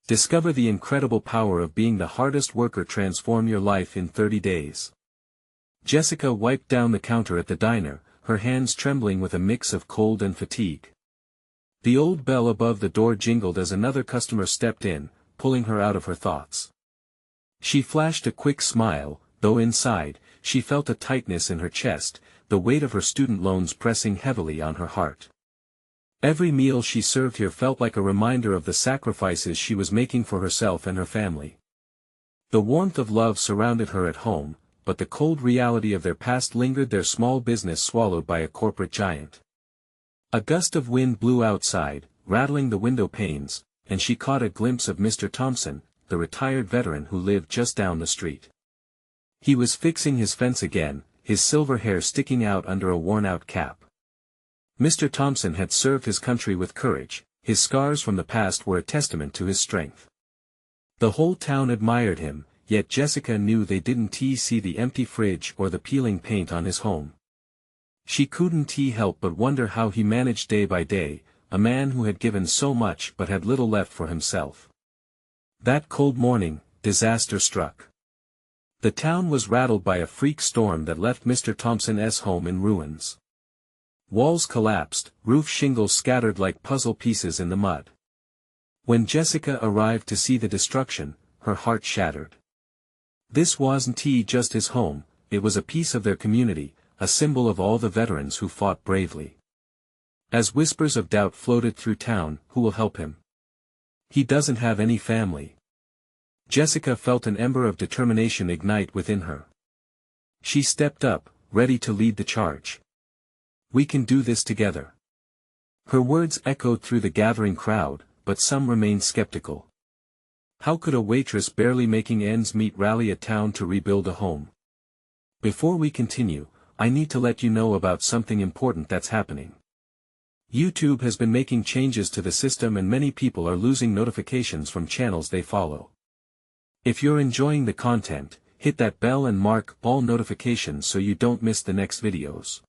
Discover the incredible power of being the hardest worker. Transform your life in 30 days. Jessica wiped down the counter at the diner, her hands trembling with a mix of cold and fatigue. The old bell above the door jingled as another customer stepped in, pulling her out of her thoughts. She flashed a quick smile, though inside, she felt a tightness in her chest, the weight of her student loans pressing heavily on her heart. Every meal she served here felt like a reminder of the sacrifices she was making for herself and her family. The warmth of love surrounded her at home, but the cold reality of their past lingered, their small business swallowed by a corporate giant. A gust of wind blew outside, rattling the window panes, and she caught a glimpse of Mr. Thompson, the retired veteran who lived just down the street. He was fixing his fence again, his silver hair sticking out under a worn-out cap. Mr. Thompson had served his country with courage, his scars from the past were a testament to his strength. The whole town admired him, yet Jessica knew they didn't see the empty fridge or the peeling paint on his home. She couldn't help but wonder how he managed day by day, a man who had given so much but had little left for himself. That cold morning, disaster struck. The town was rattled by a freak storm that left Mr. Thompson's home in ruins. Walls collapsed, roof shingles scattered like puzzle pieces in the mud. When Jessica arrived to see the destruction, her heart shattered. This wasn't just his home, it was a piece of their community, a symbol of all the veterans who fought bravely. As whispers of doubt floated through town, who will help him? He doesn't have any family. Jessica felt an ember of determination ignite within her. She stepped up, ready to lead the charge. We can do this together. Her words echoed through the gathering crowd, but some remained skeptical. How could a waitress barely making ends meet rally a town to rebuild a home? Before we continue, I need to let you know about something important that's happening. YouTube has been making changes to the system and many people are losing notifications from channels they follow. If you're enjoying the content, hit that bell and mark all notifications so you don't miss the next videos.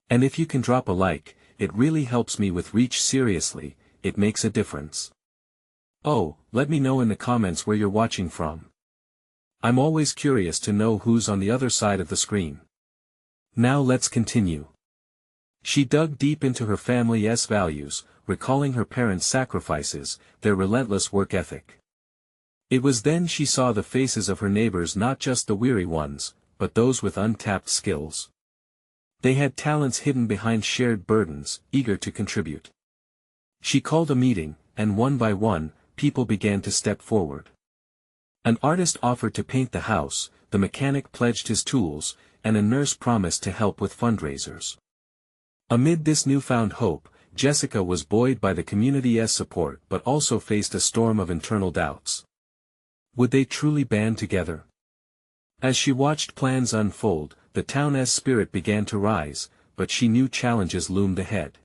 And if you can drop a like, it really helps me with reach. Seriously, it makes a difference. Oh, let me know in the comments where you're watching from. I'm always curious to know who's on the other side of the screen. Now let's continue. She dug deep into her family's values, recalling her parents' sacrifices, their relentless work ethic. It was then she saw the faces of her neighbors, not just the weary ones, but those with untapped skills. They had talents hidden behind shared burdens, eager to contribute. She called a meeting, and one by one, people began to step forward. An artist offered to paint the house, the mechanic pledged his tools, and a nurse promised to help with fundraisers. Amid this newfound hope, Jessica was buoyed by the community's support but also faced a storm of internal doubts. Would they truly band together? As she watched plans unfold, the town's spirit began to rise, but she knew challenges loomed ahead.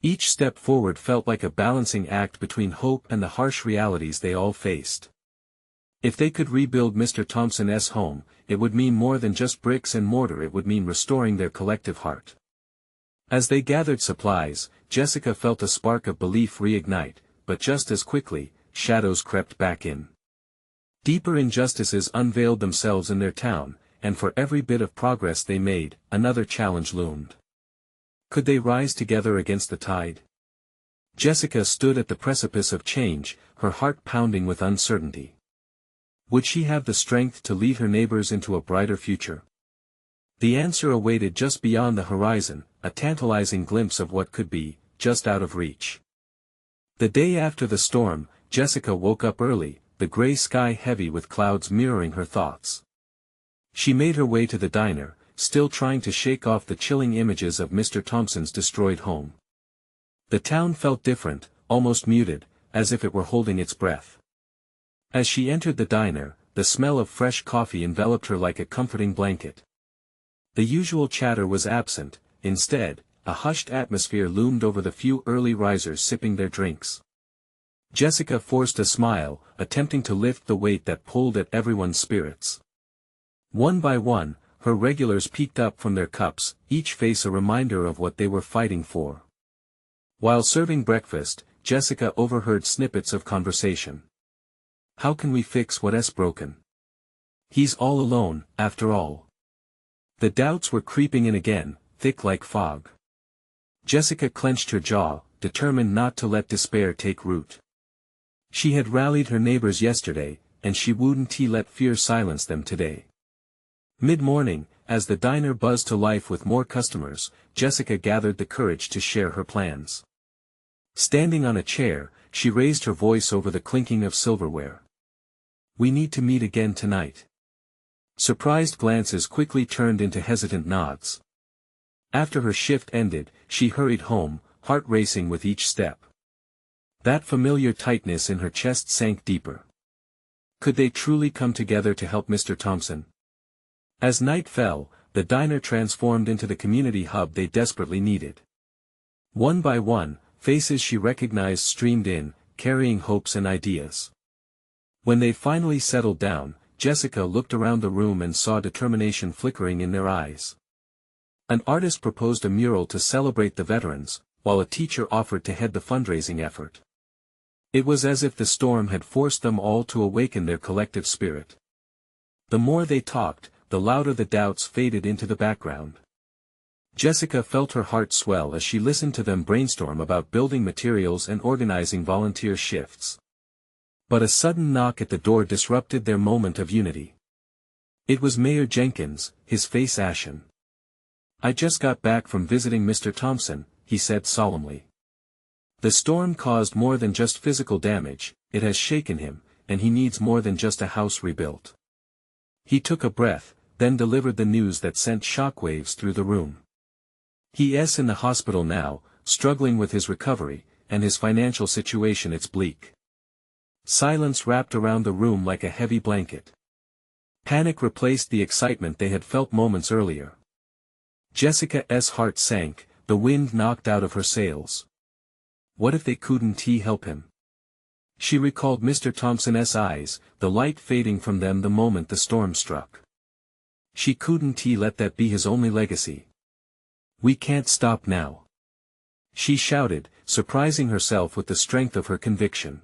Each step forward felt like a balancing act between hope and the harsh realities they all faced. If they could rebuild Mr. Thompson's home, it would mean more than just bricks and mortar, it would mean restoring their collective heart. As they gathered supplies, Jessica felt a spark of belief reignite, but just as quickly, shadows crept back in. Deeper injustices unveiled themselves in their town, and for every bit of progress they made, another challenge loomed. Could they rise together against the tide? Jessica stood at the precipice of change, her heart pounding with uncertainty. Would she have the strength to lead her neighbors into a brighter future? The answer awaited just beyond the horizon, a tantalizing glimpse of what could be, just out of reach. The day after the storm, Jessica woke up early, the gray sky heavy with clouds mirroring her thoughts. She made her way to the diner, still trying to shake off the chilling images of Mr. Thompson's destroyed home. The town felt different, almost muted, as if it were holding its breath. As she entered the diner, the smell of fresh coffee enveloped her like a comforting blanket. The usual chatter was absent, instead, a hushed atmosphere loomed over the few early risers sipping their drinks. Jessica forced a smile, attempting to lift the weight that pulled at everyone's spirits. One by one, her regulars peeked up from their cups, each face a reminder of what they were fighting for. While serving breakfast, Jessica overheard snippets of conversation. How can we fix what's broken? He's all alone, after all. The doubts were creeping in again, thick like fog. Jessica clenched her jaw, determined not to let despair take root. She had rallied her neighbors yesterday, and she wouldn't let fear silence them today. Mid-morning, as the diner buzzed to life with more customers, Jessica gathered the courage to share her plans. Standing on a chair, she raised her voice over the clinking of silverware. We need to meet again tonight. Surprised glances quickly turned into hesitant nods. After her shift ended, she hurried home, heart racing with each step. That familiar tightness in her chest sank deeper. Could they truly come together to help Mr. Thompson? As night fell, the diner transformed into the community hub they desperately needed. One by one, faces she recognized streamed in, carrying hopes and ideas. When they finally settled down, Jessica looked around the room and saw determination flickering in their eyes. An artist proposed a mural to celebrate the veterans, while a teacher offered to head the fundraising effort. It was as if the storm had forced them all to awaken their collective spirit. The more they talked, the louder the doubts faded into the background. Jessica felt her heart swell as she listened to them brainstorm about building materials and organizing volunteer shifts. But a sudden knock at the door disrupted their moment of unity. It was Mayor Jenkins, his face ashen. I just got back from visiting Mr. Thompson, he said solemnly. The storm caused more than just physical damage, it has shaken him, and he needs more than just a house rebuilt. He took a breath, then delivered the news that sent shockwaves through the room. He's in the hospital now, struggling with his recovery, and his financial situation is bleak. Silence wrapped around the room like a heavy blanket. Panic replaced the excitement they had felt moments earlier. Jessica's heart sank, the wind knocked out of her sails. What if they couldn't help him? She recalled Mr. Thompson's eyes, the light fading from them the moment the storm struck. She couldn't let that be his only legacy. We can't stop now. She shouted, surprising herself with the strength of her conviction.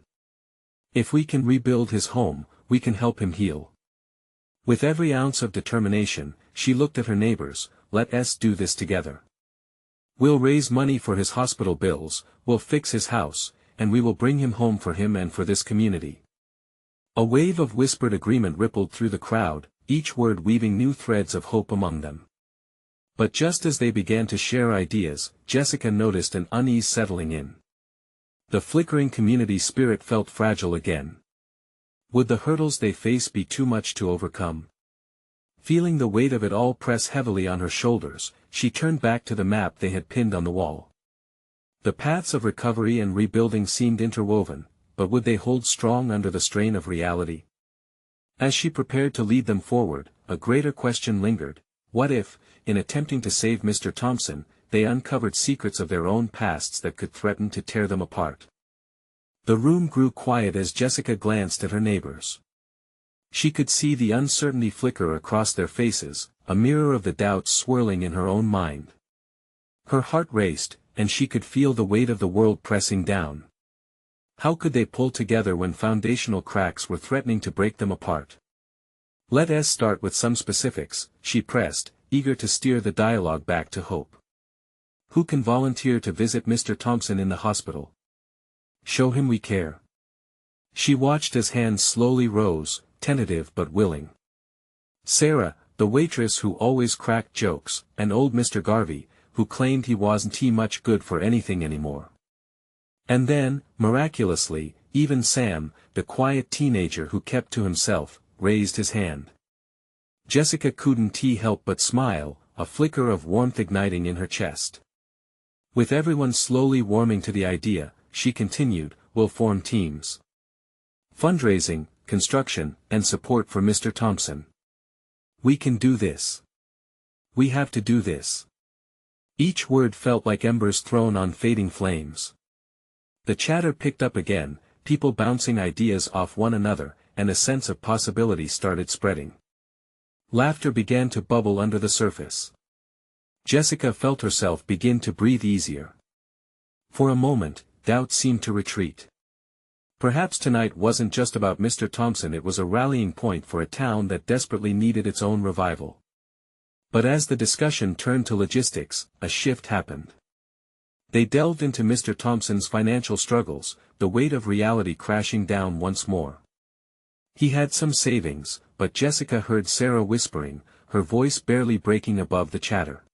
If we can rebuild his home, we can help him heal. With every ounce of determination, she looked at her neighbors. Let's do this together. We'll raise money for his hospital bills, we'll fix his house, and we will bring him home for him and for this community. A wave of whispered agreement rippled through the crowd, each word weaving new threads of hope among them. But just as they began to share ideas, Jessica noticed an unease settling in. The flickering community spirit felt fragile again. Would the hurdles they face be too much to overcome? Feeling the weight of it all press heavily on her shoulders, she turned back to the map they had pinned on the wall. The paths of recovery and rebuilding seemed interwoven, but would they hold strong under the strain of reality? As she prepared to lead them forward, a greater question lingered. What if, in attempting to save Mr. Thompson, they uncovered secrets of their own pasts that could threaten to tear them apart? The room grew quiet as Jessica glanced at her neighbors. She could see the uncertainty flicker across their faces, a mirror of the doubts swirling in her own mind. Her heart raced, and she could feel the weight of the world pressing down. How could they pull together when foundational cracks were threatening to break them apart? Let's start with some specifics, she pressed, eager to steer the dialogue back to hope. Who can volunteer to visit Mr. Thompson in the hospital? Show him we care. She watched as hands slowly rose, tentative but willing. Sarah, the waitress who always cracked jokes, and old Mr. Garvey, who claimed he wasn't much good for anything anymore. And then, miraculously, even Sam, the quiet teenager who kept to himself, raised his hand. Jessica couldn't help but smile, a flicker of warmth igniting in her chest. With everyone slowly warming to the idea, she continued, we'll form teams. Fundraising, construction, and support for Mr. Thompson. We can do this. We have to do this. Each word felt like embers thrown on fading flames. The chatter picked up again, people bouncing ideas off one another, and a sense of possibility started spreading. Laughter began to bubble under the surface. Jessica felt herself begin to breathe easier. For a moment, doubt seemed to retreat. Perhaps tonight wasn't just about Mr. Thompson, it was a rallying point for a town that desperately needed its own revival. But as the discussion turned to logistics, a shift happened. They delved into Mr. Thompson's financial struggles, the weight of reality crashing down once more. He had some savings, but Jessica heard Sarah whispering, her voice barely breaking above the chatter.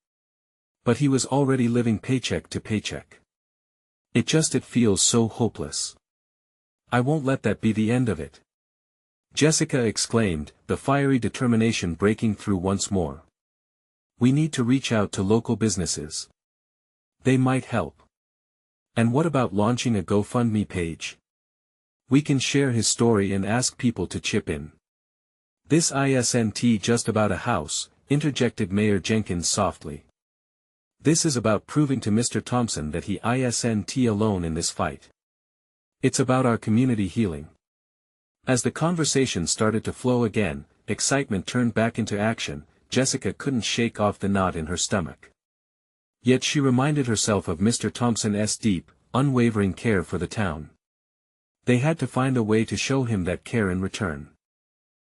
But he was already living paycheck to paycheck. It feels so hopeless. I won't let that be the end of it. Jessica exclaimed, the fiery determination breaking through once more. We need to reach out to local businesses. They might help. And what about launching a GoFundMe page? We can share his story and ask people to chip in. This isn't just about a house, interjected Mayor Jenkins softly. This is about proving to Mr. Thompson that he isn't alone in this fight. It's about our community healing. As the conversation started to flow again, excitement turned back into action. Jessica couldn't shake off the knot in her stomach. Yet she reminded herself of Mr. Thompson's deep, unwavering care for the town. They had to find a way to show him that care in return.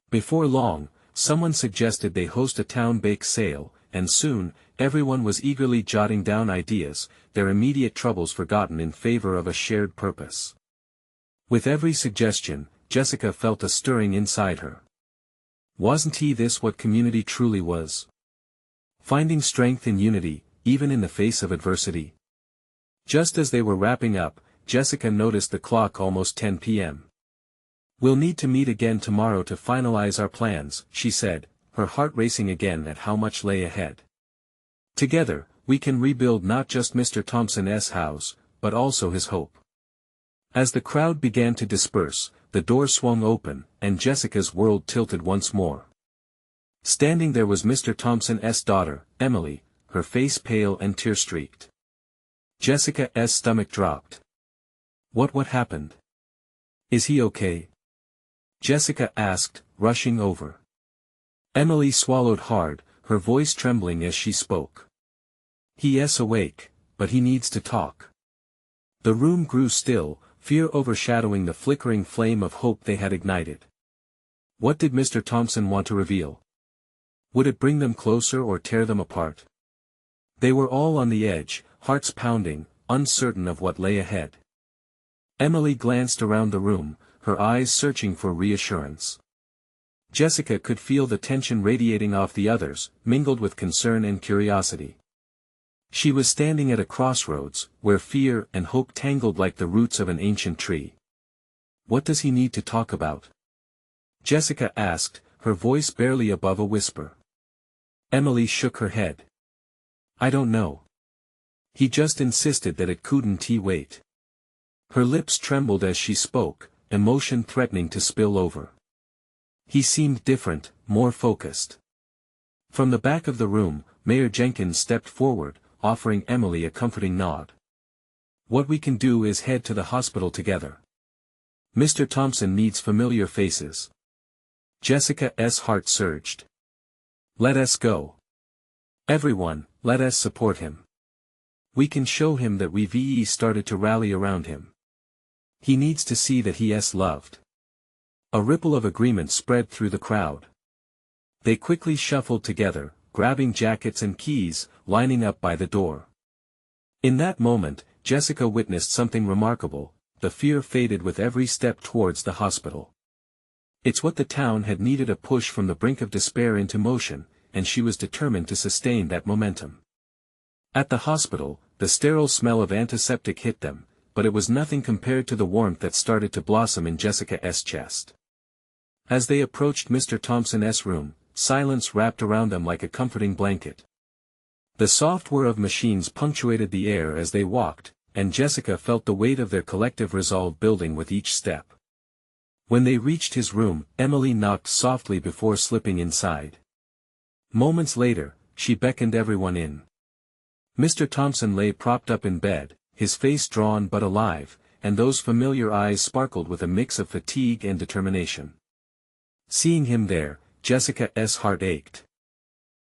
Before long, someone suggested they host a town bake sale, and soon, everyone was eagerly jotting down ideas, their immediate troubles forgotten in favor of a shared purpose. With every suggestion, Jessica felt a stirring inside her. Wasn't this what community truly was? Finding strength in unity, even in the face of adversity. Just as they were wrapping up, Jessica noticed the clock almost 10 p.m. We'll need to meet again tomorrow to finalize our plans, she said, her heart racing again at how much lay ahead. Together, we can rebuild not just Mr. Thompson's house, but also his hope. As the crowd began to disperse, the door swung open, and Jessica's world tilted once more. Standing there was Mr. Thompson's daughter, Emily, her face pale and tear-streaked. Jessica's stomach dropped. What happened? Is he okay? Jessica asked, rushing over. Emily swallowed hard, her voice trembling as she spoke. He's awake, but he needs to talk. The room grew still, fear overshadowing the flickering flame of hope they had ignited. What did Mr. Thompson want to reveal? Would it bring them closer or tear them apart? They were all on the edge, hearts pounding, uncertain of what lay ahead. Emily glanced around the room, her eyes searching for reassurance. Jessica could feel the tension radiating off the others, mingled with concern and curiosity. She was standing at a crossroads, where fear and hope tangled like the roots of an ancient tree. What does he need to talk about? Jessica asked, her voice barely above a whisper. Emily shook her head. I don't know. He just insisted that it couldn't wait. Her lips trembled as she spoke, emotion threatening to spill over. He seemed different, more focused. From the back of the room, Mayor Jenkins stepped forward, offering Emily a comforting nod. What we can do is head to the hospital together. Mr. Thompson needs familiar faces. Jessica's heart surged. Let us go. Everyone, let us support him. We can show him that we've started to rally around him. He needs to see that he is loved. A ripple of agreement spread through the crowd. They quickly shuffled together, grabbing jackets and keys, lining up by the door. In that moment, Jessica witnessed something remarkable. The fear faded with every step towards the hospital. It's what the town had needed, a push from the brink of despair into motion, and she was determined to sustain that momentum. At the hospital, the sterile smell of antiseptic hit them, but it was nothing compared to the warmth that started to blossom in Jessica's chest. As they approached Mr. Thompson's room, silence wrapped around them like a comforting blanket. The soft whir of machines punctuated the air as they walked, and Jessica felt the weight of their collective resolve building with each step. When they reached his room, Emily knocked softly before slipping inside. Moments later, she beckoned everyone in. Mr. Thompson lay propped up in bed, his face drawn but alive, and those familiar eyes sparkled with a mix of fatigue and determination. Seeing him there, Jessica's heart ached.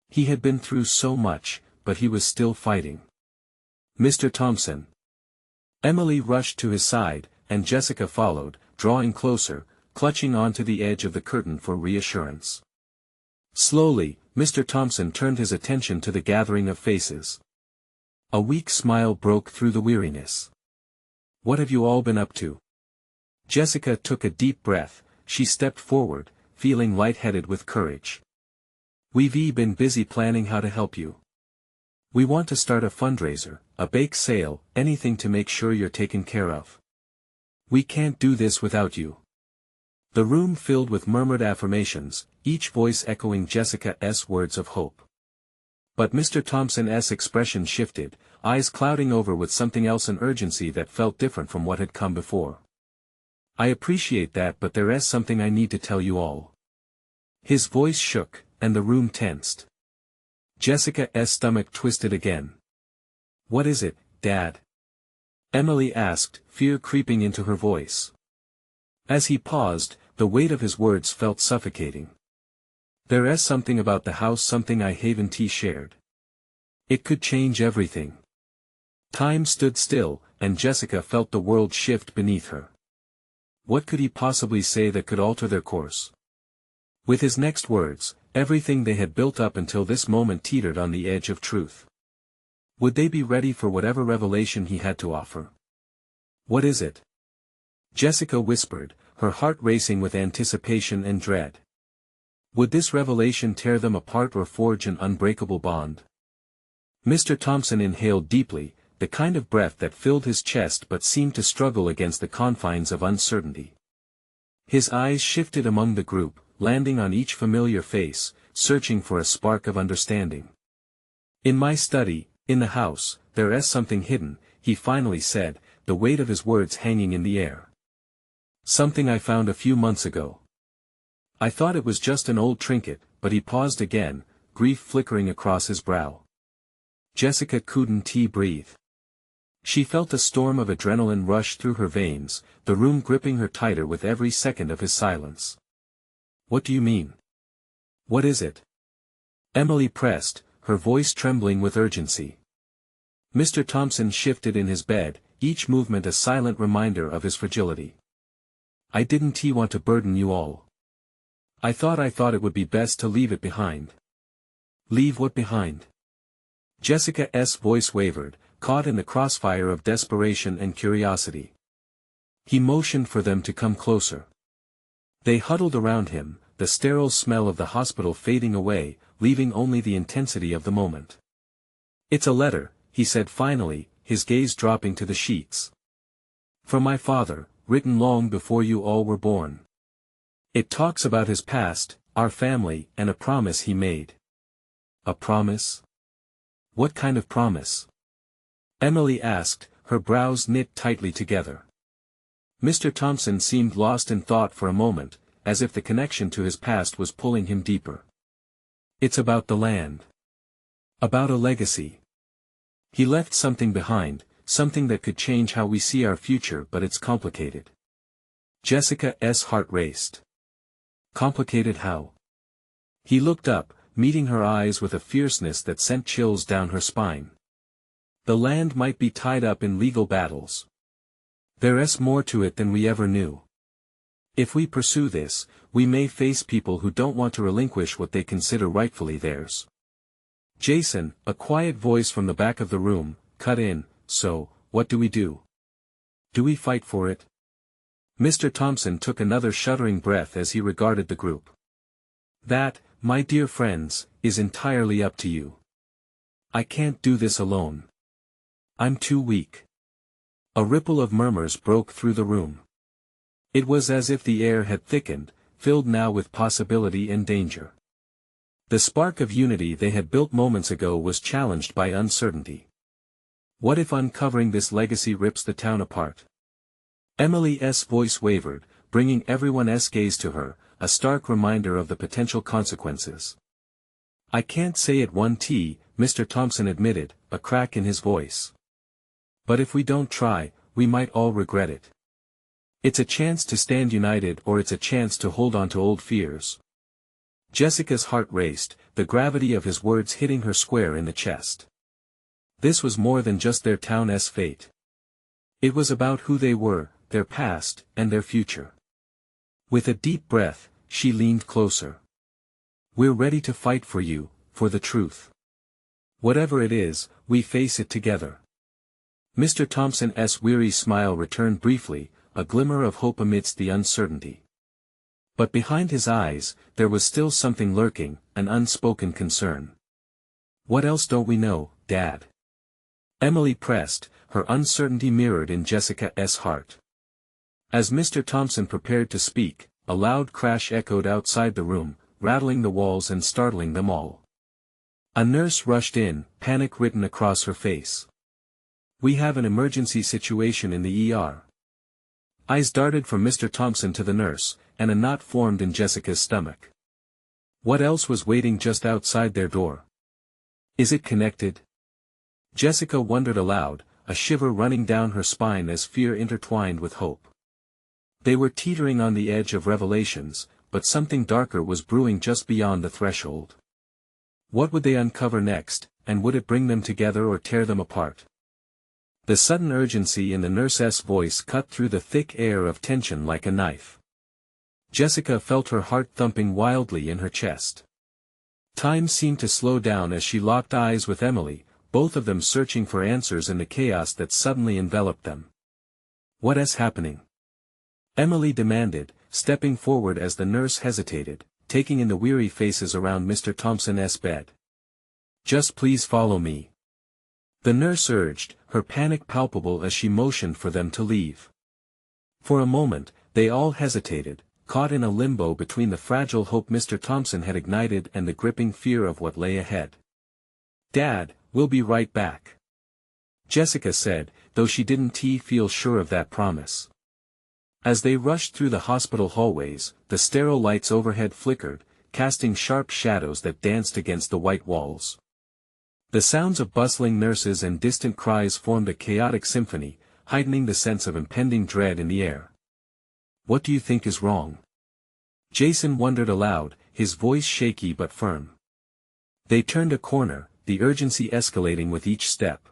He had been through so much, but he was still fighting. Mr. Thompson. Emily rushed to his side, and Jessica followed, drawing closer, clutching onto the edge of the curtain for reassurance. Slowly, Mr. Thompson turned his attention to the gathering of faces. A weak smile broke through the weariness. "What have you all been up to?" Jessica took a deep breath. She stepped forward, feeling lightheaded with courage. "We've been busy planning how to help you. We want to start a fundraiser, a bake sale, anything to make sure you're taken care of. We can't do this without you." The room filled with murmured affirmations, each voice echoing Jessica's words of hope. But Mr. Thompson's expression shifted, eyes clouding over with something else, an urgency that felt different from what had come before. "I appreciate that, but there's something I need to tell you all." His voice shook, and the room tensed. Jessica's stomach twisted again. "What is it, Dad?" Emily asked, fear creeping into her voice. As he paused, the weight of his words felt suffocating. "There's something about the house, something I haven't shared. It could change everything." Time stood still, and Jessica felt the world shift beneath her. What could he possibly say that could alter their course? With his next words, everything they had built up until this moment teetered on the edge of truth. Would they be ready for whatever revelation he had to offer? "What is it?" Jessica whispered, her heart racing with anticipation and dread. Would this revelation tear them apart or forge an unbreakable bond? Mr. Thompson inhaled deeply, the kind of breath that filled his chest but seemed to struggle against the confines of uncertainty. His eyes shifted among the group, landing on each familiar face, searching for a spark of understanding. "In my study, in the house, there's something hidden," he finally said, the weight of his words hanging in the air. "Something I found a few months ago. I thought it was just an old trinket," but he paused again, grief flickering across his brow. Jessica couldn't breathe. She felt a storm of adrenaline rush through her veins, the room gripping her tighter with every second of his silence. "What do you mean? What is it?" Emily pressed, her voice trembling with urgency. Mr. Thompson shifted in his bed, each movement a silent reminder of his fragility. "I didn't want to burden you all. I thought it would be best to leave it behind." "Leave what behind?" Jessica's voice wavered, caught in the crossfire of desperation and curiosity. He motioned for them to come closer. They huddled around him, the sterile smell of the hospital fading away, leaving only the intensity of the moment. "It's a letter," he said finally, his gaze dropping to the sheets. "From my father, written long before you all were born. It talks about his past, our family, and a promise he made." "A promise? What kind of promise?" Emily asked, her brows knit tightly together. Mr. Thompson seemed lost in thought for a moment, as if the connection to his past was pulling him deeper. "It's about the land. About a legacy. He left something behind, something that could change how we see our future, but it's complicated." Jessica's heart raced. "Complicated how?" He looked up, meeting her eyes with a fierceness that sent chills down her spine. "The land might be tied up in legal battles. There's more to it than we ever knew. If we pursue this, we may face people who don't want to relinquish what they consider rightfully theirs." Jason, a quiet voice from the back of the room, cut in, "So, what do we do? Do we fight for it?" Mr. Thompson took another shuddering breath as he regarded the group. "That, my dear friends, is entirely up to you. I can't do this alone. I'm too weak." A ripple of murmurs broke through the room. It was as if the air had thickened, filled now with possibility and danger. The spark of unity they had built moments ago was challenged by uncertainty. What if uncovering this legacy rips the town apart? Emily's voice wavered, bringing everyone's gaze to her, a stark reminder of the potential consequences. "I can't say it Mr. Thompson admitted, a crack in his voice. "But if we don't try, we might all regret it. It's a chance to stand united, or it's a chance to hold on to old fears." Jessica's heart raced, the gravity of his words hitting her square in the chest. This was more than just their town's fate. It was about who they were, their past, and their future. With a deep breath, she leaned closer. "We're ready to fight for you, for the truth. Whatever it is, we face it together." Mr. Thompson's weary smile returned briefly, a glimmer of hope amidst the uncertainty. But behind his eyes, there was still something lurking, an unspoken concern. "What else don't we know, Dad?" Emily pressed, her uncertainty mirrored in Jessica's heart. As Mr. Thompson prepared to speak, a loud crash echoed outside the room, rattling the walls and startling them all. A nurse rushed in, panic written across her face. "We have an emergency situation in the ER." Eyes darted from Mr. Thompson to the nurse, and a knot formed in Jessica's stomach. What else was waiting just outside their door? "Is it connected?" Jessica wondered aloud, a shiver running down her spine as fear intertwined with hope. They were teetering on the edge of revelations, but something darker was brewing just beyond the threshold. What would they uncover next, and would it bring them together or tear them apart? The sudden urgency in the nurse's voice cut through the thick air of tension like a knife. Jessica felt her heart thumping wildly in her chest. Time seemed to slow down as she locked eyes with Emily, both of them searching for answers in the chaos that suddenly enveloped them. "What is happening?" Emily demanded, stepping forward as the nurse hesitated, taking in the weary faces around Mr. Thompson's bed. "Just please follow me," the nurse urged, her panic palpable as she motioned for them to leave. For a moment, they all hesitated, caught in a limbo between the fragile hope Mr. Thompson had ignited and the gripping fear of what lay ahead. "Dad, we'll be right back," Jessica said, though she didn't feel sure of that promise. As they rushed through the hospital hallways, the sterile lights overhead flickered, casting sharp shadows that danced against the white walls. The sounds of bustling nurses and distant cries formed a chaotic symphony, heightening the sense of impending dread in the air. "What do you think is wrong?" Jason wondered aloud, his voice shaky but firm. They turned a corner, the urgency escalating with each step.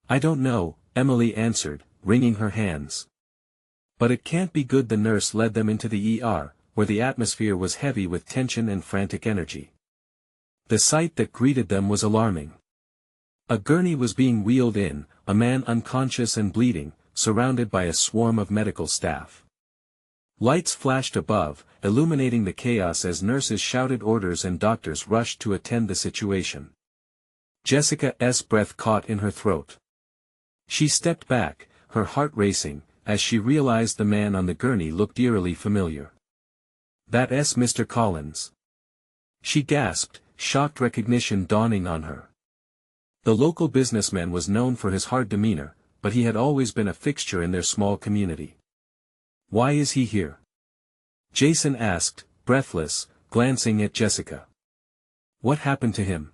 "I don't know," Emily answered, wringing her hands. "But it can't be good." The nurse led them into the ER, where the atmosphere was heavy with tension and frantic energy. The sight that greeted them was alarming. A gurney was being wheeled in, a man unconscious and bleeding, surrounded by a swarm of medical staff. Lights flashed above, illuminating the chaos as nurses shouted orders and doctors rushed to attend the situation. Jessica's breath caught in her throat. She stepped back, her heart racing, as she realized the man on the gurney looked eerily familiar. "That's Mr. Collins," she gasped, shocked recognition dawning on her. The local businessman was known for his hard demeanor, but he had always been a fixture in their small community. "Why is he here?" Jason asked, breathless, glancing at Jessica. "What happened to him?"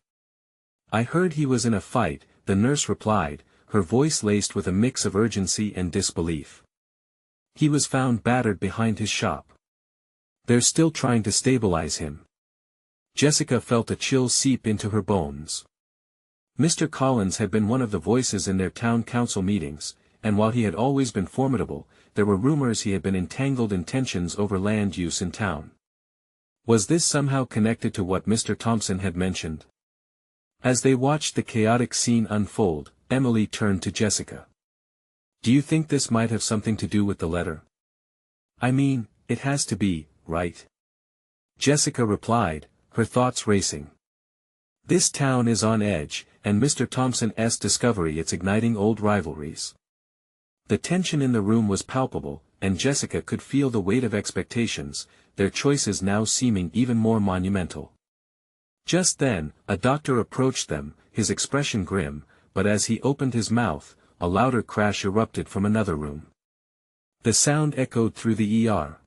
"I heard he was in a fight," the nurse replied, her voice laced with a mix of urgency and disbelief. "He was found battered behind his shop. They're still trying to stabilize him." Jessica felt a chill seep into her bones. Mr. Collins had been one of the voices in their town council meetings, and while he had always been formidable, there were rumors he had been entangled in tensions over land use in town. Was this somehow connected to what Mr. Thompson had mentioned? As they watched the chaotic scene unfold, Emily turned to Jessica. "Do you think this might have something to do with the letter?" "I mean, it has to be, right?" Jessica replied, her thoughts racing. This town is on edge, and Mr. Thompson's discovery it's igniting old rivalries. The tension in the room was palpable, and Jessica could feel the weight of expectations, their choices now seeming even more monumental. Just then, a doctor approached them, his expression grim, but as he opened his mouth, a louder crash erupted from another room. The sound echoed through the ER.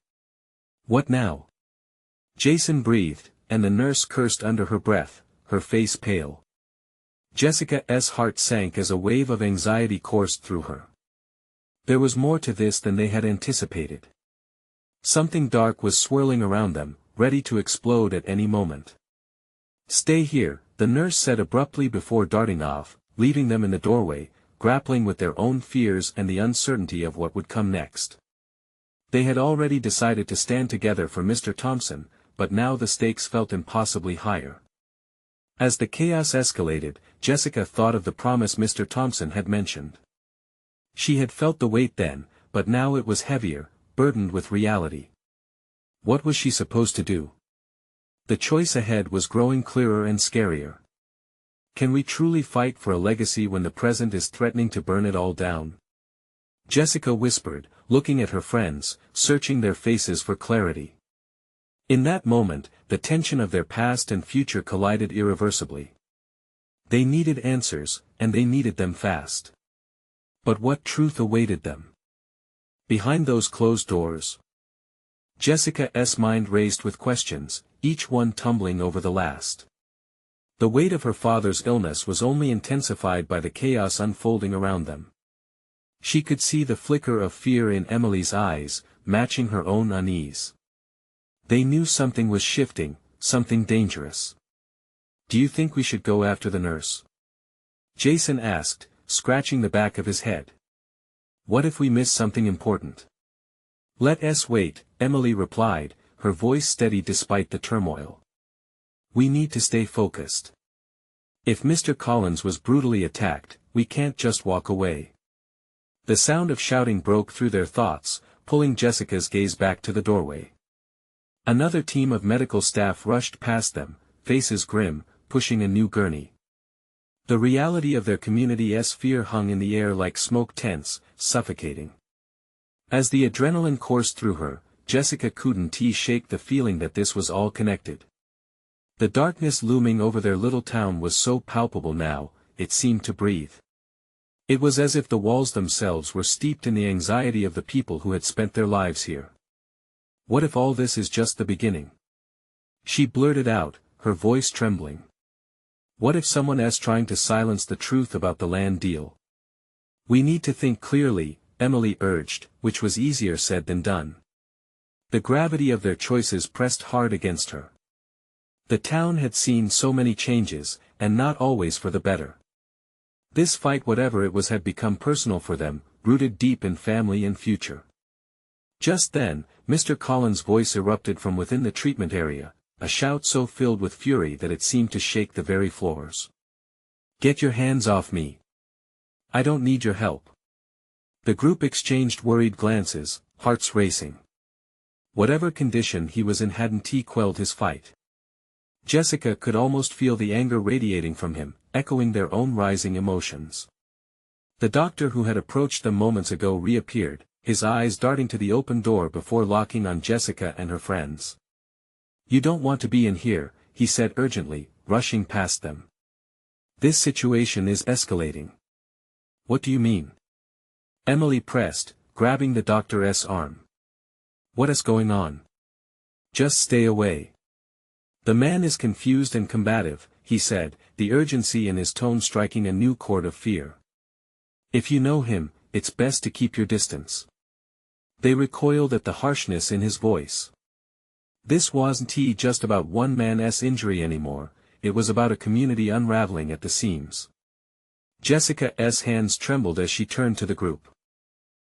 "What now?" Jason breathed, and the nurse cursed under her breath, her face pale. Jessica's heart sank as a wave of anxiety coursed through her. There was more to this than they had anticipated. Something dark was swirling around them, ready to explode at any moment. "Stay here," the nurse said abruptly before darting off, leaving them in the doorway, grappling with their own fears and the uncertainty of what would come next. They had already decided to stand together for Mr. Thompson, but now the stakes felt impossibly higher. As the chaos escalated, Jessica thought of the promise Mr. Thompson had mentioned. She had felt the weight then, but now it was heavier, burdened with reality. What was she supposed to do? The choice ahead was growing clearer and scarier. Can we truly fight for a legacy when the present is threatening to burn it all down? Jessica whispered, looking at her friends, searching their faces for clarity. In that moment, the tension of their past and future collided irreversibly. They needed answers, and they needed them fast. But what truth awaited them? Behind those closed doors? Jessica's mind raced with questions, each one tumbling over the last. The weight of her father's illness was only intensified by the chaos unfolding around them. She could see the flicker of fear in Emily's eyes, matching her own unease. They knew something was shifting, something dangerous. "Do you think we should go after the nurse?" Jason asked, scratching the back of his head. "What if we miss something important?" "Let us wait," Emily replied, her voice steady despite the turmoil. "We need to stay focused. If Mr. Collins was brutally attacked, we can't just walk away." The sound of shouting broke through their thoughts, pulling Jessica's gaze back to the doorway. Another team of medical staff rushed past them, faces grim, pushing a new gurney. The reality of their community's fear hung in the air like smoke, tense, suffocating. As the adrenaline coursed through her, Jessica couldn't shake the feeling that this was all connected. The darkness looming over their little town was so palpable now, it seemed to breathe. It was as if the walls themselves were steeped in the anxiety of the people who had spent their lives here. What if all this is just the beginning? She blurted out, her voice trembling. What if someone is trying to silence the truth about the land deal? "We need to think clearly," Emily urged, which was easier said than done. The gravity of their choices pressed hard against her. The town had seen so many changes, and not always for the better. This fight, whatever it was, had become personal for them, rooted deep in family and future. Just then, Mr. Collins' voice erupted from within the treatment area, a shout so filled with fury that it seemed to shake the very floors. "Get your hands off me! I don't need your help." The group exchanged worried glances, hearts racing. Whatever condition he was in hadn't quelled his fight. Jessica could almost feel the anger radiating from him, echoing their own rising emotions. The doctor who had approached them moments ago reappeared, his eyes darting to the open door before locking on Jessica and her friends. "You don't want to be in here," he said urgently, rushing past them. "This situation is escalating." "What do you mean?" Emily pressed, grabbing the doctor's arm. "What is going on?" "Just stay away." "The man is confused and combative," he said, the urgency in his tone striking a new chord of fear. "If you know him, it's best to keep your distance." They recoiled at the harshness in his voice. This wasn't just about one man's injury anymore, it was about a community unraveling at the seams. Jessica's hands trembled as she turned to the group.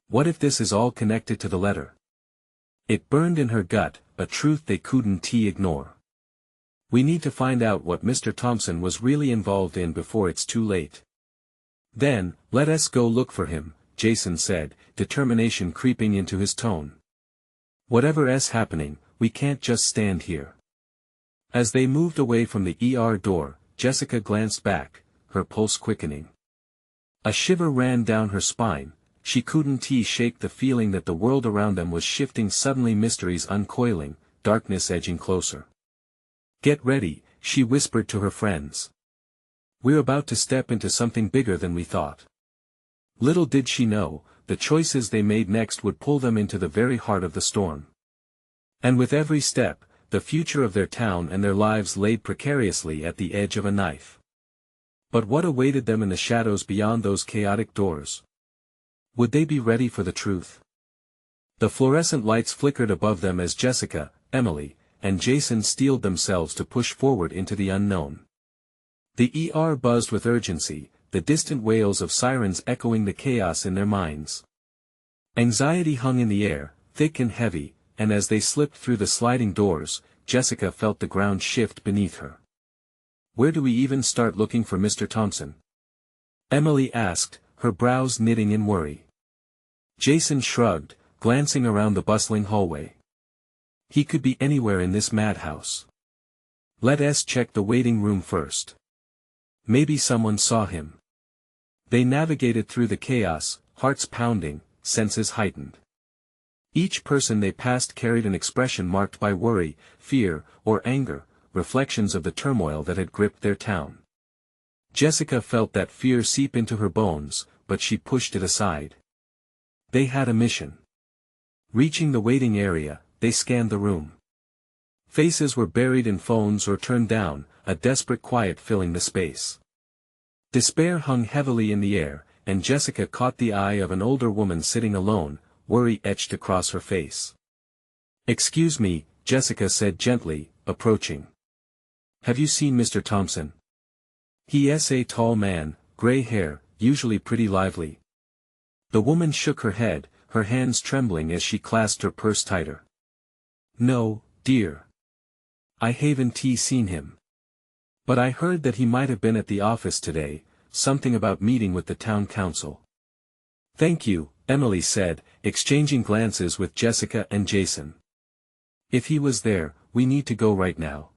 What if this is all connected to the letter? It burned in her gut, a truth they couldn't ignore. "We need to find out what Mr. Thompson was really involved in before it's too late." "Then, let us go look for him," Jason said, determination creeping into his tone. "Whatever's happening, we can't just stand here." As they moved away from the ER door, Jessica glanced back, her pulse quickening. A shiver ran down her spine, she couldn't shake the feeling that the world around them was shifting suddenly, mysteries uncoiling, darkness edging closer. "Get ready," she whispered to her friends. "We're about to step into something bigger than we thought." Little did she know, the choices they made next would pull them into the very heart of the storm. And with every step, the future of their town and their lives laid precariously at the edge of a knife. But what awaited them in the shadows beyond those chaotic doors? Would they be ready for the truth? The fluorescent lights flickered above them as Jessica, Emily, and Jason steeled themselves to push forward into the unknown. The ER buzzed with urgency, the distant wails of sirens echoing the chaos in their minds. Anxiety hung in the air, thick and heavy, and as they slipped through the sliding doors, Jessica felt the ground shift beneath her. "Where do we even start looking for Mr. Thompson?" Emily asked, her brows knitting in worry. Jason shrugged, glancing around the bustling hallway. "He could be anywhere in this madhouse. Let's check the waiting room first. Maybe someone saw him." They navigated through the chaos, hearts pounding, senses heightened. Each person they passed carried an expression marked by worry, fear, or anger, reflections of the turmoil that had gripped their town. Jessica felt that fear seep into her bones, but she pushed it aside. They had a mission. Reaching the waiting area, they scanned the room. Faces were buried in phones or turned down, a desperate quiet filling the space. Despair hung heavily in the air, and Jessica caught the eye of an older woman sitting alone, worry etched across her face. "Excuse me," Jessica said gently, approaching. "Have you seen Mr. Thompson?" "He is a tall man, gray hair, usually pretty lively." The woman shook her head, her hands trembling as she clasped her purse tighter. "No, dear. I haven't seen him. But I heard that he might have been at the office today, something about meeting with the town council." "Thank you," Emily said, exchanging glances with Jessica and Jason. "If he was there, we need to go right now."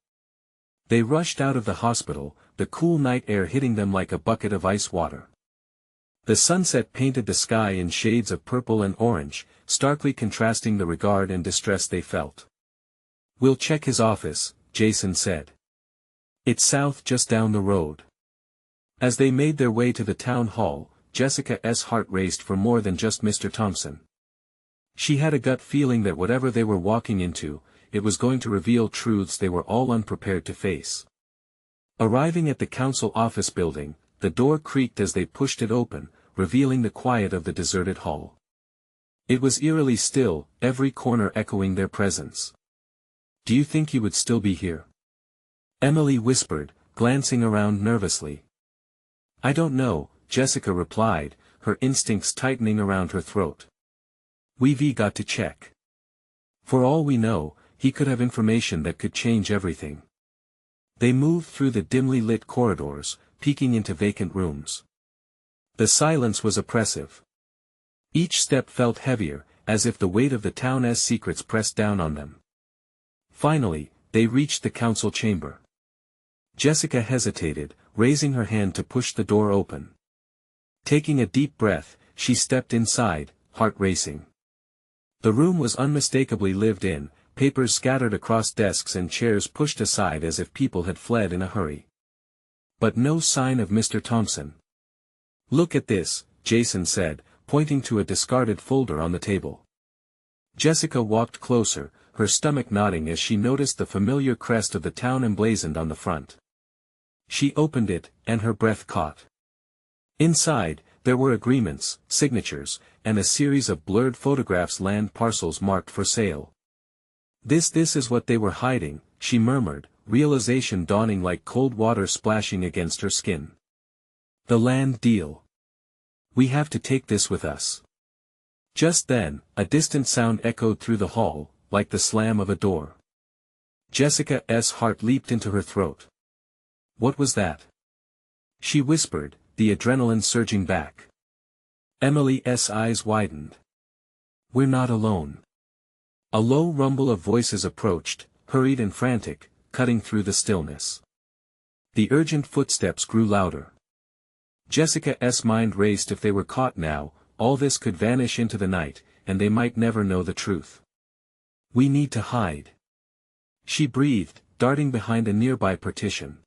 They rushed out of the hospital, the cool night air hitting them like a bucket of ice water. The sunset painted the sky in shades of purple and orange, starkly contrasting the regard and distress they felt. "We'll check his office," Jason said. "It's south just down the road." As they made their way to the town hall, Jessica's heart raced for more than just Mr. Thompson. She had a gut feeling that whatever they were walking into, it was going to reveal truths they were all unprepared to face. Arriving at the council office building, the door creaked as they pushed it open, revealing the quiet of the deserted hall. It was eerily still, every corner echoing their presence. "Do you think you would still be here?" Emily whispered, glancing around nervously. "I don't know," Jessica replied, her instincts tightening around her throat. "We've got to check. For all we know, he could have information that could change everything." They moved through the dimly lit corridors, peeking into vacant rooms. The silence was oppressive. Each step felt heavier, as if the weight of the town's secrets pressed down on them. Finally, they reached the council chamber. Jessica hesitated, raising her hand to push the door open. Taking a deep breath, she stepped inside, heart racing. The room was unmistakably lived in, papers scattered across desks and chairs pushed aside as if people had fled in a hurry. But no sign of Mr. Thompson. "Look at this," Jason said, pointing to a discarded folder on the table. Jessica walked closer, her stomach nodding as she noticed the familiar crest of the town emblazoned on the front. She opened it, and her breath caught. Inside, there were agreements, signatures, and a series of blurred photographs, land parcels marked for sale. This is what they were hiding," she murmured, realization dawning like cold water splashing against her skin. "The land deal. We have to take this with us." Just then, a distant sound echoed through the hall, like the slam of a door. Jessica's heart leaped into her throat. "What was that?" she whispered, the adrenaline surging back. Emily's eyes widened. "We're not alone." A low rumble of voices approached, hurried and frantic, cutting through the stillness. The urgent footsteps grew louder. Jessica's mind raced. If they were caught now, all this could vanish into the night, and they might never know the truth. "We need to hide," she breathed, darting behind a nearby partition.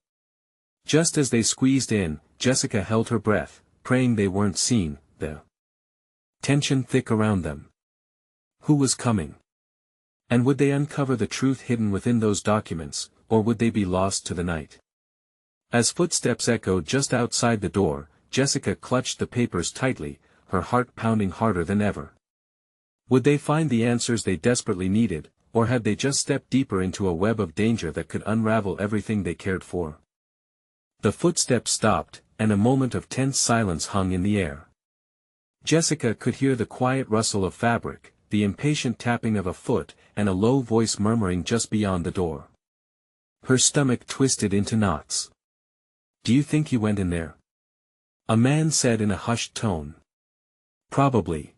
Just as they squeezed in, Jessica held her breath, praying they weren't seen, the tension thick around them. Who was coming? And would they uncover the truth hidden within those documents, or would they be lost to the night? As footsteps echoed just outside the door, Jessica clutched the papers tightly, her heart pounding harder than ever. Would they find the answers they desperately needed, or had they just stepped deeper into a web of danger that could unravel everything they cared for? The footsteps stopped, and a moment of tense silence hung in the air. Jessica could hear the quiet rustle of fabric, the impatient tapping of a foot, and a low voice murmuring just beyond the door. Her stomach twisted into knots. "Do you think he went in there?" a man said in a hushed tone. "Probably.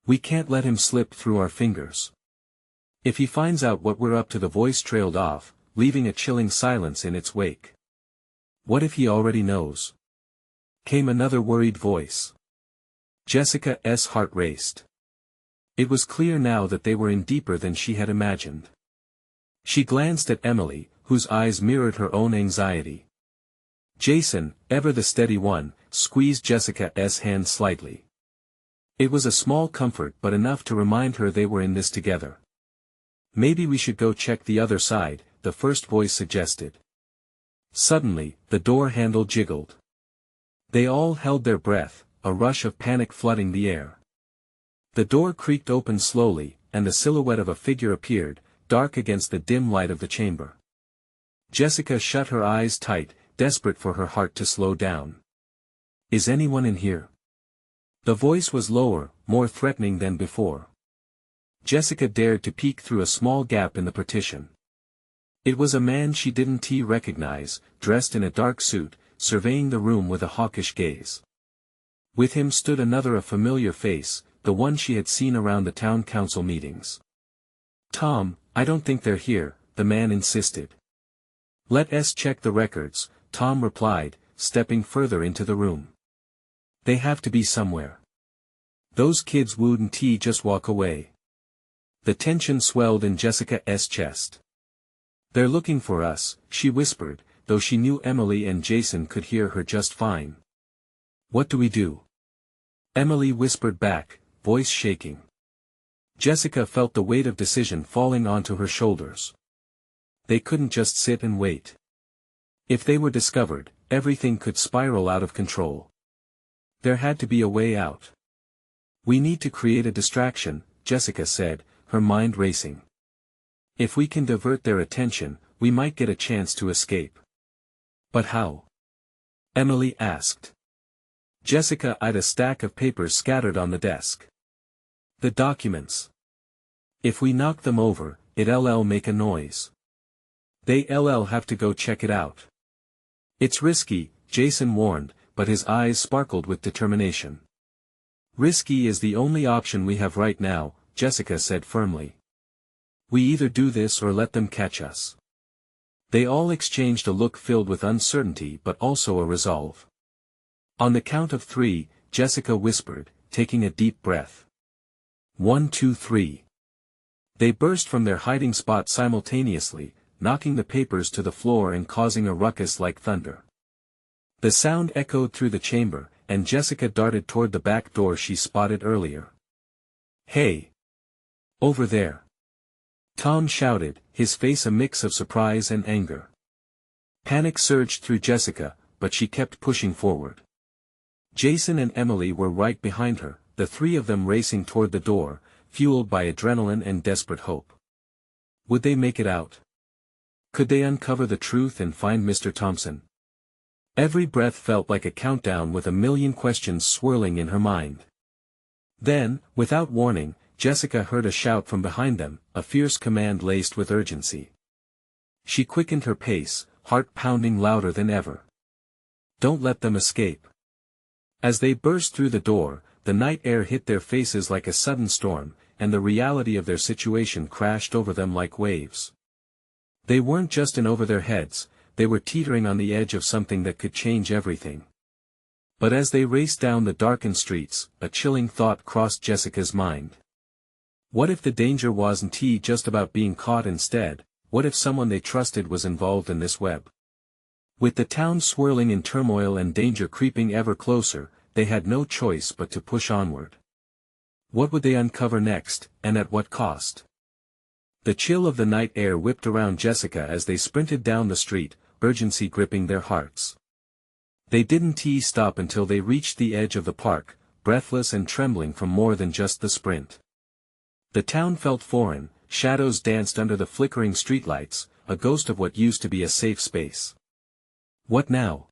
We can't let him slip through our fingers. If he finds out what we're up to." The voice trailed off, leaving a chilling silence in its wake. "What if he already knows?" came another worried voice. Jessica's heart raced. It was clear now that they were in deeper than she had imagined. She glanced at Emily, whose eyes mirrored her own anxiety. Jason, ever the steady one, squeezed Jessica's hand slightly. It was a small comfort but enough to remind her they were in this together. "Maybe we should go check the other side," the first voice suggested. Suddenly, the door handle jiggled. They all held their breath, a rush of panic flooding the air. The door creaked open slowly, and the silhouette of a figure appeared, dark against the dim light of the chamber. Jessica shut her eyes tight, desperate for her heart to slow down. "Is anyone in here?" The voice was lower, more threatening than before. Jessica dared to peek through a small gap in the partition. It was a man she didn't recognize, dressed in a dark suit, surveying the room with a hawkish gaze. With him stood another, a familiar face, the one she had seen around the town council meetings. "Tom, I don't think they're here," the man insisted. "Let's check the records," Tom replied, stepping further into the room. "They have to be somewhere. Those kids wouldn't just walk away." The tension swelled in Jessica's chest. "They're looking for us," she whispered, though she knew Emily and Jason could hear her just fine. "What do we do?" Emily whispered back, voice shaking. Jessica felt the weight of decision falling onto her shoulders. They couldn't just sit and wait. If they were discovered, everything could spiral out of control. There had to be a way out. "We need to create a distraction," Jessica said, her mind racing. "If we can divert their attention, we might get a chance to escape." "But how?" Emily asked. Jessica eyed a stack of papers scattered on the desk. "The documents. If we knock them over, it'll make a noise. They'll have to go check it out." "It's risky," Jason warned, but his eyes sparkled with determination. "Risky is the only option we have right now," Jessica said firmly. "We either do this or let them catch us." They all exchanged a look filled with uncertainty but also a resolve. On the count of 3, Jessica whispered, taking a deep breath. 1, 2, 3. They burst from their hiding spot simultaneously, knocking the papers to the floor and causing a ruckus like thunder. The sound echoed through the chamber, and Jessica darted toward the back door she spotted earlier. "Hey! Over there!" Tom shouted, his face a mix of surprise and anger. Panic surged through Jessica, but she kept pushing forward. Jason and Emily were right behind her, the three of them racing toward the door, fueled by adrenaline and desperate hope. Would they make it out? Could they uncover the truth and find Mr. Thompson? Every breath felt like a countdown with a million questions swirling in her mind. Then, without warning, Jessica heard a shout from behind them, a fierce command laced with urgency. She quickened her pace, heart pounding louder than ever. "Don't let them escape." As they burst through the door, the night air hit their faces like a sudden storm, and the reality of their situation crashed over them like waves. They weren't just in over their heads, they were teetering on the edge of something that could change everything. But as they raced down the darkened streets, a chilling thought crossed Jessica's mind. What if the danger wasn't just about being caught instead? What if someone they trusted was involved in this web? With the town swirling in turmoil and danger creeping ever closer, they had no choice but to push onward. What would they uncover next, and at what cost? The chill of the night air whipped around Jessica as they sprinted down the street, urgency gripping their hearts. They didn't stop until they reached the edge of the park, breathless and trembling from more than just the sprint. The town felt foreign, shadows danced under the flickering streetlights, a ghost of what used to be a safe space. What now?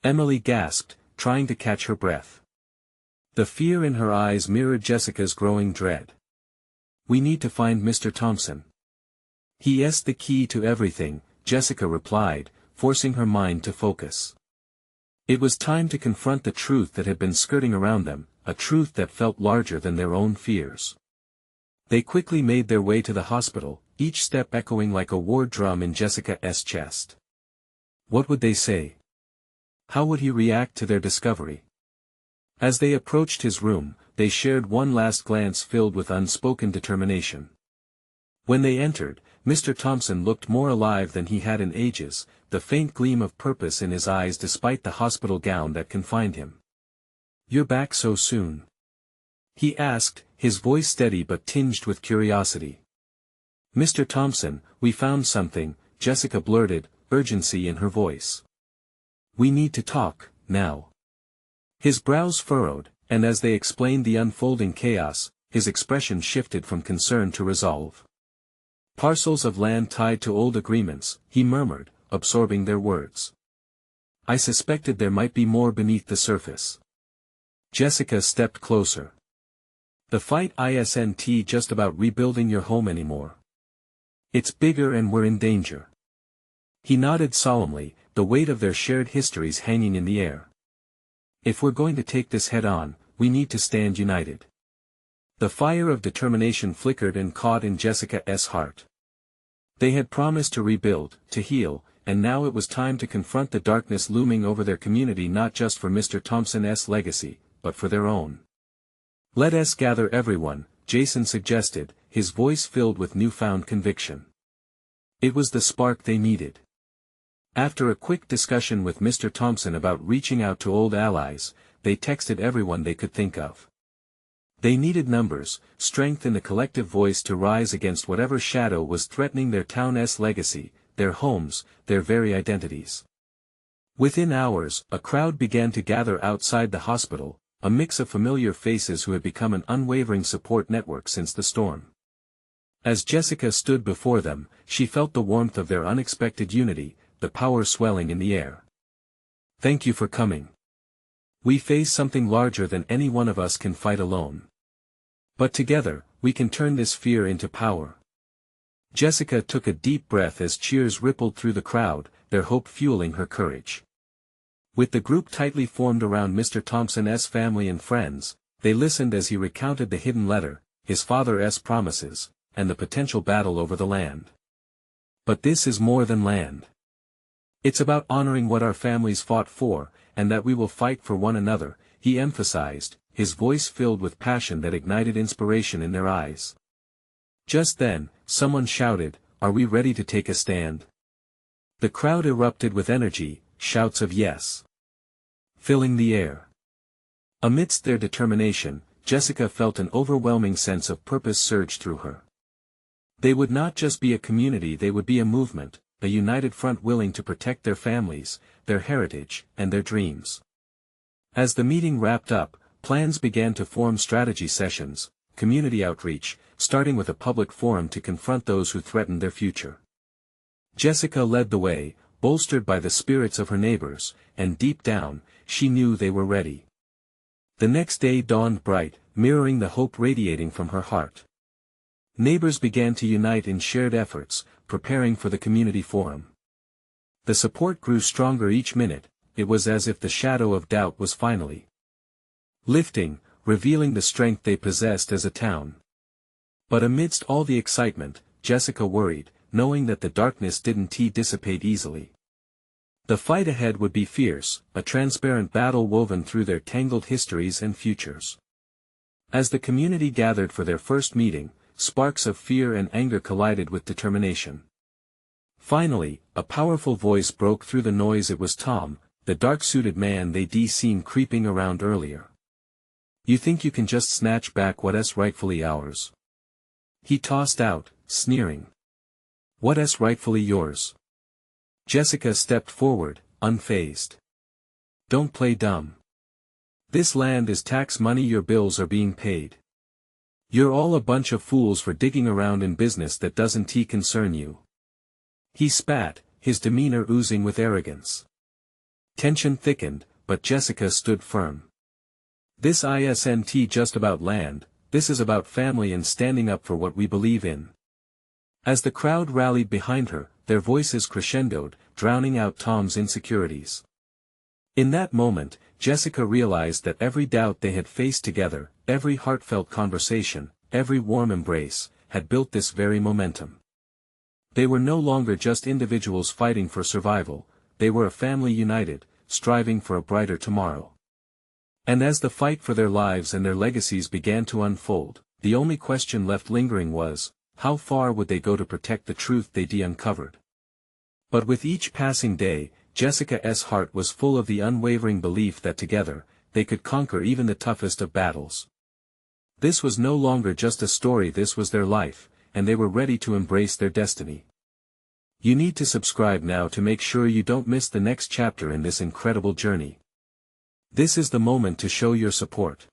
Emily gasped, trying to catch her breath. The fear in her eyes mirrored Jessica's growing dread. "We need to find Mr. Thompson. He is the key to everything," Jessica replied, forcing her mind to focus. It was time to confront the truth that had been skirting around them, a truth that felt larger than their own fears. They quickly made their way to the hospital, each step echoing like a war drum in Jessica's chest. What would they say? How would he react to their discovery? As they approached his room, they shared one last glance filled with unspoken determination. When they entered, Mr. Thompson looked more alive than he had in ages, the faint gleam of purpose in his eyes despite the hospital gown that confined him. "You're back so soon?" he asked, his voice steady but tinged with curiosity. "Mr. Thompson, we found something," Jessica blurted, urgency in her voice. "We need to talk, now." His brows furrowed, and as they explained the unfolding chaos, his expression shifted from concern to resolve. "Parcels of land tied to old agreements," he murmured, absorbing their words. "I suspected there might be more beneath the surface." Jessica stepped closer. "The fight isn't just about rebuilding your home anymore. It's bigger and we're in danger." He nodded solemnly, the weight of their shared histories hanging in the air. "If we're going to take this head on, we need to stand united." The fire of determination flickered and caught in Jessica's heart. They had promised to rebuild, to heal, and now it was time to confront the darkness looming over their community, not just for Mr. Thompson's legacy, but for their own. "Let us gather everyone," Jason suggested, his voice filled with newfound conviction. It was the spark they needed. After a quick discussion with Mr. Thompson about reaching out to old allies, they texted everyone they could think of. They needed numbers, strength in the collective voice to rise against whatever shadow was threatening their town's legacy, their homes, their very identities. Within hours, a crowd began to gather outside the hospital, a mix of familiar faces who had become an unwavering support network since the storm. As Jessica stood before them, she felt the warmth of their unexpected unity, the power swelling in the air. "Thank you for coming. We face something larger than any one of us can fight alone. But together, we can turn this fear into power." Jessica took a deep breath as cheers rippled through the crowd, their hope fueling her courage. With the group tightly formed around Mr. Thompson's family and friends, they listened as he recounted the hidden letter, his father's promises, and the potential battle over the land. "But this is more than land. It's about honoring what our families fought for, and that we will fight for one another," he emphasized, his voice filled with passion that ignited inspiration in their eyes. Just then, someone shouted, "Are we ready to take a stand?" The crowd erupted with energy, shouts of yes, filling the air. Amidst their determination, Jessica felt an overwhelming sense of purpose surge through her. They would not just be a community, they would be a movement, a united front willing to protect their families, their heritage, and their dreams. As the meeting wrapped up, plans began to form: strategy sessions, community outreach, starting with a public forum to confront those who threatened their future. Jessica led the way, bolstered by the spirits of her neighbors, and deep down, she knew they were ready. The next day dawned bright, mirroring the hope radiating from her heart. Neighbors began to unite in shared efforts, preparing for the community forum. The support grew stronger each minute, it was as if the shadow of doubt was finally lifting, revealing the strength they possessed as a town. But amidst all the excitement, Jessica worried, knowing that the darkness didn't dissipate easily. The fight ahead would be fierce, a transparent battle woven through their tangled histories and futures. As the community gathered for their first meeting, sparks of fear and anger collided with determination. Finally, a powerful voice broke through the noise. It was Tom, the dark-suited man they'd seen creeping around earlier. "You think you can just snatch back what's rightfully ours?" he tossed out, sneering. "What's rightfully yours?" Jessica stepped forward, unfazed. "Don't play dumb. This land is tax money, your bills are being paid. You're all a bunch of fools for digging around in business that doesn't concern you." He spat, his demeanor oozing with arrogance. Tension thickened, but Jessica stood firm. This isn't just about land, this is about family and standing up for what we believe in. As the crowd rallied behind her, their voices crescendoed, drowning out Tom's insecurities. In that moment, Jessica realized that every doubt they had faced together, every heartfelt conversation, every warm embrace, had built this very momentum. They were no longer just individuals fighting for survival, they were a family united, striving for a brighter tomorrow. And as the fight for their lives and their legacies began to unfold, the only question left lingering was, how far would they go to protect the truth they'd uncovered? But with each passing day, Jessica's heart was full of the unwavering belief that together, they could conquer even the toughest of battles. This was no longer just a story, this was their life, and they were ready to embrace their destiny. You need to subscribe now to make sure you don't miss the next chapter in this incredible journey. This is the moment to show your support.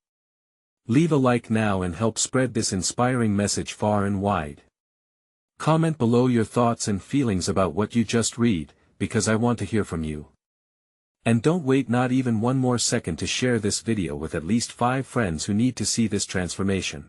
Leave a like now and help spread this inspiring message far and wide. Comment below your thoughts and feelings about what you just read, because I want to hear from you. And don't wait not even one more second to share this video with at least 5 friends who need to see this transformation.